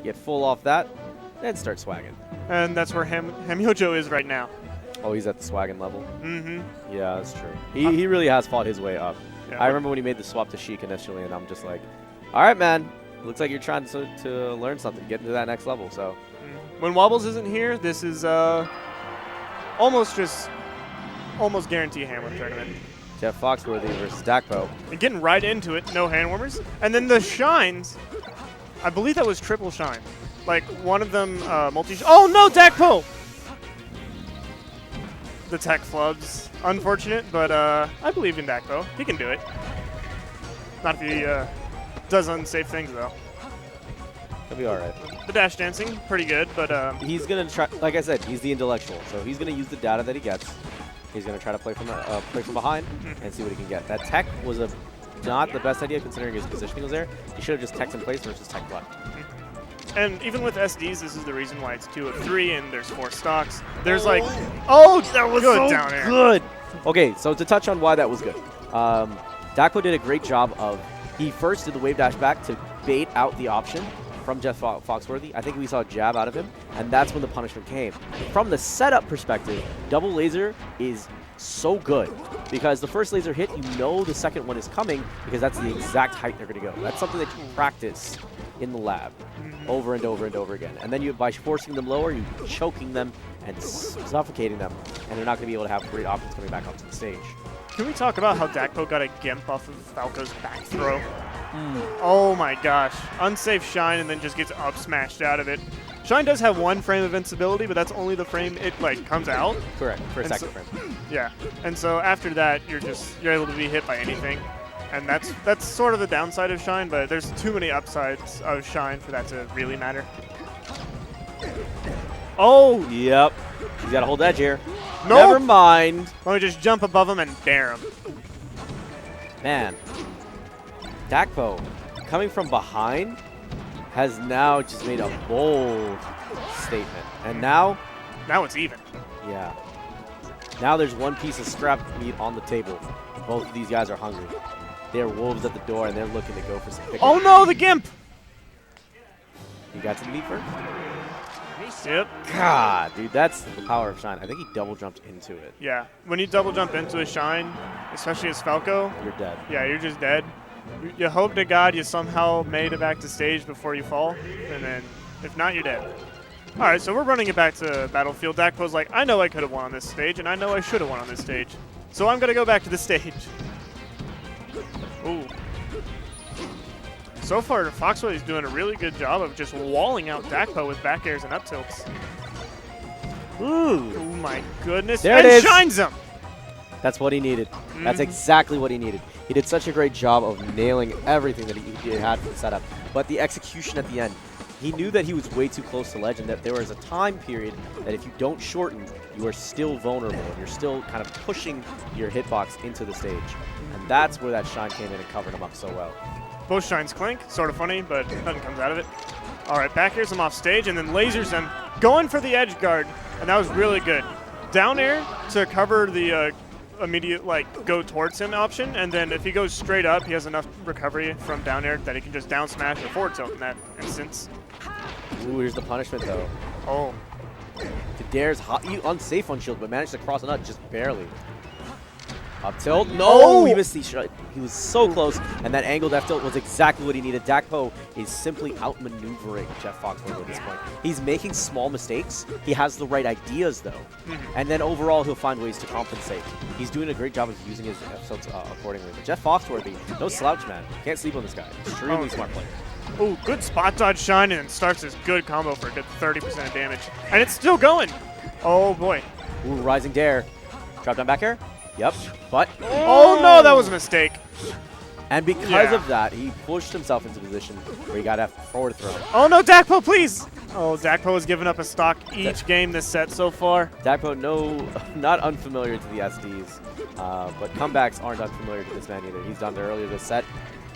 get full off that, then start swagging. And that's where Hamyojo is right now. Oh, he's at the swagging level? Mm-hmm. Yeah, that's true. He really has fought his way up. Yeah, I remember when he made the swap to Sheik initially, and I'm just like, all right, man. Looks like you're trying to learn something, get into that next level. So when Wobbles isn't here, this is almost guarantee handworm tournament. Jeff Foxworthy versus Dakpo. And getting right into it, no handwarmers. And then the shines, I believe that was triple shine. Like one of them oh no, Dakpo! The tech flubs. Unfortunate, but I believe in Dakpo. He can do it. Not if he does unsafe things though. He'll be all right. The dash dancing, pretty good, but he's gonna try. Like I said, he's the intellectual, so he's gonna use the data that he gets. He's gonna try to play from behind and see what he can get. That tech was not the best idea considering his positioning was there. He should have just teched in place versus tech left. And even with SDs, this is the reason why it's 2 of 3 and there's 4 stocks. There's like, oh, that was good so down air. Good. Okay, so to touch on why that was good, Dakpo did a great job of. He first did the wave dash back to bait out the option from Jeff Foxworthy. I think we saw a jab out of him, and that's when the punishment came. From the setup perspective, double laser is so good because the first laser hit, you know the second one is coming because that's the exact height they're going to go. That's something that you practice in the lab over and over and over again. And then by forcing them lower, you're choking them and suffocating them, and they're not going to be able to have great options coming back onto the stage. Can we talk about how Dakpo got a gimp off of Falco's back throw? Oh my gosh. Unsafe shine and then just gets up smashed out of it. Shine does have 1 frame of invincibility, but that's only the frame it like comes out. Correct, for a second so, frame. Yeah. And so after that you're able to be hit by anything. And that's sort of the downside of Shine, but there's too many upsides of Shine for that to really matter. Oh, yep. You gotta hold edge here. Nope. Never mind. Let me just jump above him and dare him. Man, Dakpo, coming from behind, has now just made a bold statement. And now it's even. Yeah. Now there's one piece of scrap meat on the table. Both of these guys are hungry. They're wolves at the door, and they're looking to go for some picking. Oh no, the gimp! You got to the meat first? Yep. God, dude, that's the power of Shine. I think he double jumped into it. Yeah, when you double jump into a Shine, especially as Falco, you're dead. Yeah, you're just dead. You hope to God you somehow made it back to stage before you fall, and then if not, you're dead. All right, so we're running it back to Battlefield. Dakpo's like, I know I could have won on this stage, and I know I should have won on this stage. So I'm going to go back to the stage. Ooh. So far, Foxworthy's doing a really good job of just walling out Dakpo with back airs and up tilts. Ooh. Oh my goodness. There it is. Shines him. That's what he needed. That's exactly what he needed. He did such a great job of nailing everything that he had for the setup. But the execution at the end, he knew that he was way too close to ledge and that there was a time period that if you don't shorten, you are still vulnerable. And you're still kind of pushing your hitbox into the stage. And that's where that Shine came in and covered him up so well. Both Shines clink, sort of funny, but nothing comes out of it. All right, back airs him off stage and then lasers him, going for the edge guard, and that was really good. Down air to cover the immediate, like, go towards him option, and then if he goes straight up, he has enough recovery from down air that he can just down smash or forward tilt in that instance. Ooh, here's the punishment, though. Oh. The dare's hot, unsafe on shield, but managed to cross a nut just barely. Up tilt. No! He missed the shot. He was so close, and that angled F tilt was exactly what he needed. Dakpo is simply outmaneuvering Jeff Foxworthy at this point. He's making small mistakes. He has the right ideas, though. And then overall, he'll find ways to compensate. He's doing a great job of using his F tilts accordingly. But Jeff Foxworthy, no slouch, man. Can't sleep on this guy. Extremely smart player. Ooh, good spot dodge Shine, and starts this good combo for a good 30% of damage. And it's still going. Oh, boy. Ooh, rising dare. Drop down back air. Yep, but... Oh, no, that was a mistake. And because of that, he pushed himself into a position where he got a forward throw. Oh, no, Dakpo, please! Oh, Dakpo has given up a stock each game this set so far. Dakpo, not unfamiliar to the SDs, but comebacks aren't unfamiliar to this man either. He's done it earlier this set.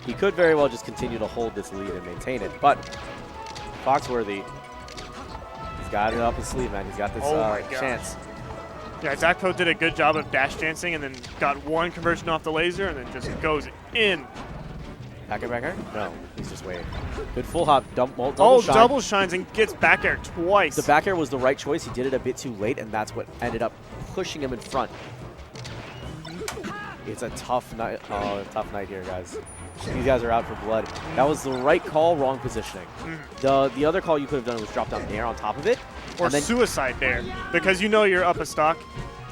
He could very well just continue to hold this lead and maintain it, but Foxworthy, he's got it up his sleeve, man. He's got this chance. Yeah, Dakpo did a good job of dash dancing and then got one conversion off the laser and then just goes in. Back air? No, he's just waiting. Good full hop, double shine. Double shines and gets back air twice. The back air was the right choice. He did it a bit too late, and that's what ended up pushing him in front. It's a tough night. Oh, a tough night here, guys. These guys are out for blood. That was the right call, wrong positioning. The other call you could have done was drop down air on top of it. Or suicide dare, because you know you're up a stock.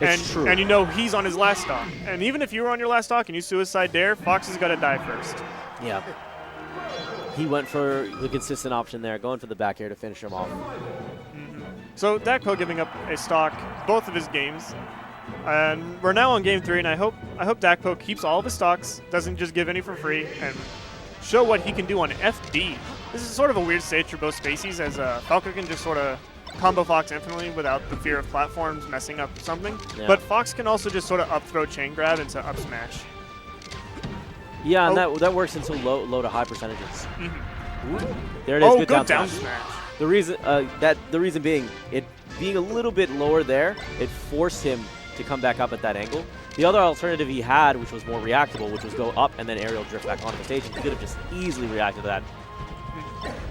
And you know he's on his last stock. And even if you were on your last stock and you suicide dare, Fox has got to die first. Yeah. He went for the consistent option there, going for the back air to finish him off. So Dakpo giving up a stock both of his games. And we're now on game 3, and I hope Dakpo keeps all of his stocks, doesn't just give any for free, and show what he can do on FD. This is sort of a weird stage for both species, as Falco can just sort of combo Fox infinitely without the fear of platforms messing up something. Yeah. But Fox can also just sort of up throw chain grab into up smash. Yeah, and that works until low to high percentages. There it is. Good down smash. The reason being, it being a little bit lower there, it forced him to come back up at that angle. The other alternative he had, which was more reactable, which was go up and then aerial drift back onto the stage, and he could have just easily reacted to that.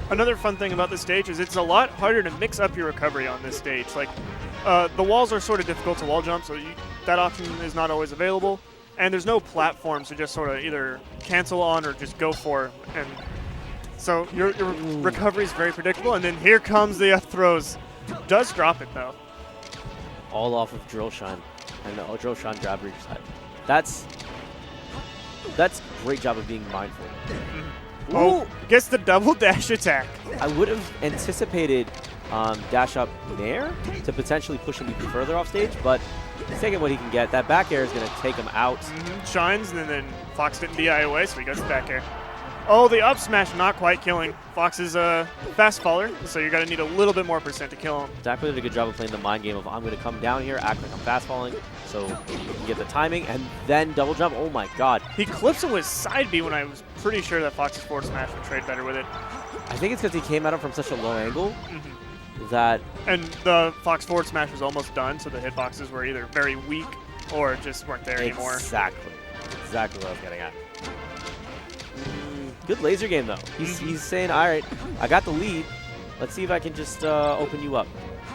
Another fun thing about this stage is it's a lot harder to mix up your recovery on this stage. Like, the walls are sort of difficult to wall jump, so that option is not always available. And there's no platform to just sort of either cancel on or just go for. And so your recovery is very predictable. And then here comes the up throws. Does drop it, though. All off of drill shine. And drill shine grab reach side. That's great job of being mindful. Oh, gets the double dash attack. I would have anticipated dash up Nair to potentially push him even further off stage, but he's taking what he can get. That back air is going to take him out. Shines, and then Fox didn't DI away, so he goes back air. Oh, the up smash not quite killing. Fox is a fast faller, so you're going to need a little bit more percent to kill him. Dakpo did a good job of playing the mind game of I'm going to come down here, act like I'm fast falling, so you can get the timing, and then double jump. Oh my god. He clips him with side B when I was pretty sure that Fox's forward smash would trade better with it. I think it's because he came at him from such a low angle that... And the Fox forward smash was almost done, so the hitboxes were either very weak or just weren't there anymore. Exactly. Exactly what I was getting at. Good laser game, though. He's saying, all right, I got the lead. Let's see if I can just open you up.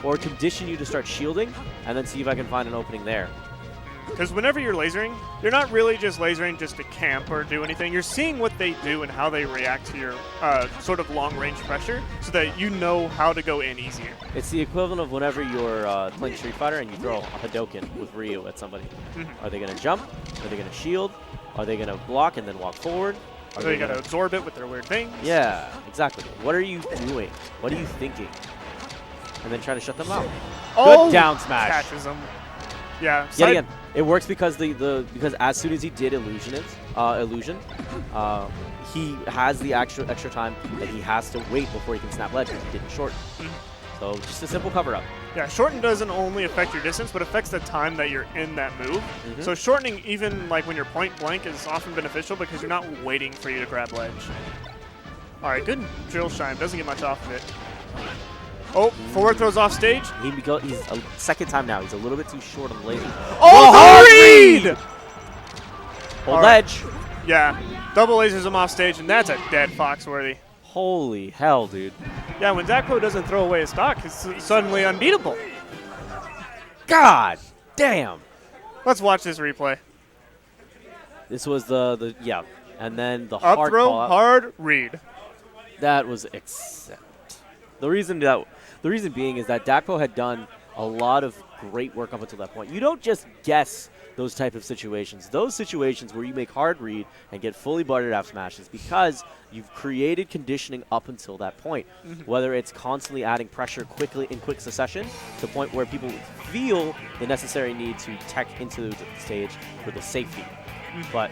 Or condition you to start shielding, and then see if I can find an opening there. Because whenever you're lasering, you're not really just lasering just to camp or do anything. You're seeing what they do and how they react to your sort of long-range pressure so that you know how to go in easier. It's the equivalent of whenever you're playing Street Fighter and you throw a Hadoken with Ryu at somebody. Are they going to jump? Are they going to shield? Are they going to block and then walk forward? So they got to absorb it with their weird things. Yeah, exactly. What are you doing? What are you thinking? And then try to shut them out. Oh, good down smash. Catches them. Yeah. Yet again, it works because because as soon as he did illusion, he has the extra time that he has to wait before he can snap ledge because he didn't shorten. So just a simple cover up. Yeah, shorten doesn't only affect your distance, but affects the time that you're in that move. So shortening, even like when you're point blank, is often beneficial because you're not waiting for you to grab ledge. All right, good drill shine. Doesn't get much off of it. Oh, forward throws off stage. He's a second time now. He's a little bit too short on the laser. Oh, the read! Hold ledge. Yeah, double lasers him off stage, and that's a dead Foxworthy. Holy hell, dude. Yeah, when Dakpo doesn't throw away his stock, it's suddenly unbeatable. God damn. Let's watch this replay. This was the and then the up hard throw, call out. hard read. That was accept. The reason being is that Dakpo had done a lot of great work up until that point. You don't just guess those type of situations. Those situations where you make hard read and get fully buttered F smashes because you've created conditioning up until that point. Whether it's constantly adding pressure quickly in quick succession to the point where people feel the necessary need to tech into the stage for the safety. But